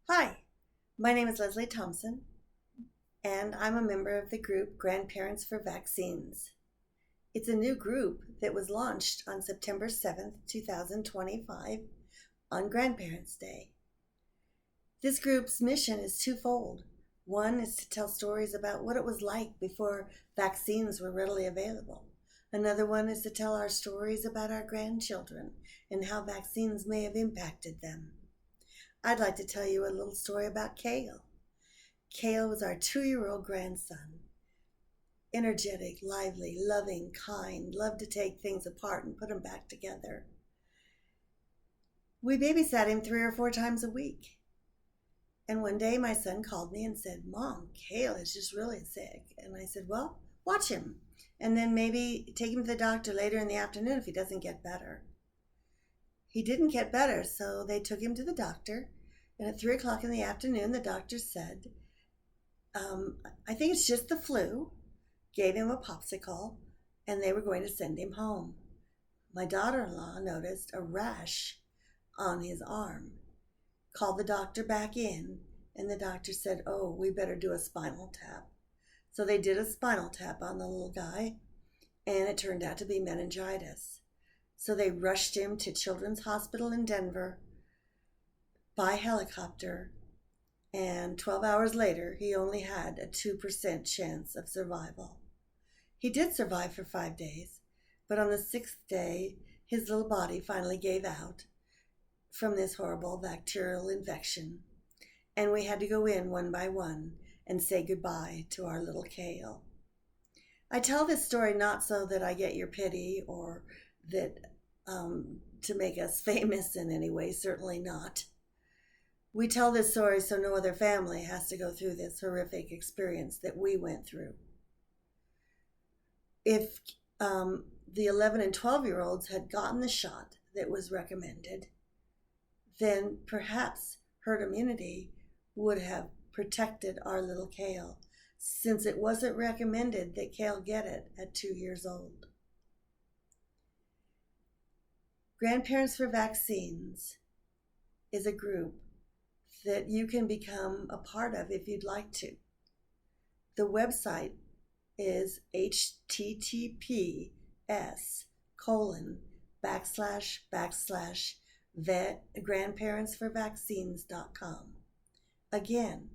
Hi, my name is Lesley Thompson, and I'm a member of the group Grandparents for Vaccines. It's a new group that was launched on September 7th, 2025, on Grandparents' Day. This group's mission is twofold. One is to tell stories about what it was like before vaccines were readily available. Another one is to tell our stories about our grandchildren and how vaccines may have impacted them. I'd like to tell you a little story about Kale. Kale was our 2-year-old grandson. Energetic, lively, loving, kind, loved to take things apart and put them back together. We babysat him 3 or 4 times a week. And one day my son called me and said, "Mom, Kale is just really sick." And I said, "Well, watch him. And then maybe take him to the doctor later in the afternoon if he doesn't get better." He didn't get better, so they took him to the doctor. And at 3 o'clock in the afternoon, the doctor said, "I think it's just the flu," gave him a popsicle, and they were going to send him home. My daughter-in-law noticed a rash on his arm, called the doctor back in, and the doctor said, "Oh, we better do a spinal tap." So they did a spinal tap on the little guy, and it turned out to be meningitis. So they rushed him to Children's Hospital in Denver by helicopter, and 12 hours later, he only had a 2% chance of survival. He did survive for 5 days, but on the 6th day, his little body finally gave out from this horrible bacterial infection, and we had to go in one by one and say goodbye to our little Kale. I tell this story not so that I get your pity or that to make us famous in any way, certainly not. We tell this story so no other family has to go through this horrific experience that we went through. If the 11 and 12-year-olds had gotten the shot that was recommended, then perhaps herd immunity would have protected our little Kale, since it wasn't recommended that Kale get it at 2 years old. Grandparents for Vaccines is a group that you can become a part of if you'd like to. The website is https://grandparentsforvaccines.com. Again,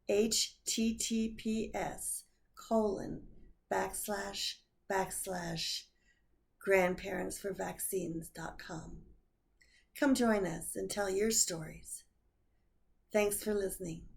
https://grandparentsforvaccines.com. Come join us and tell your stories. Thanks for listening.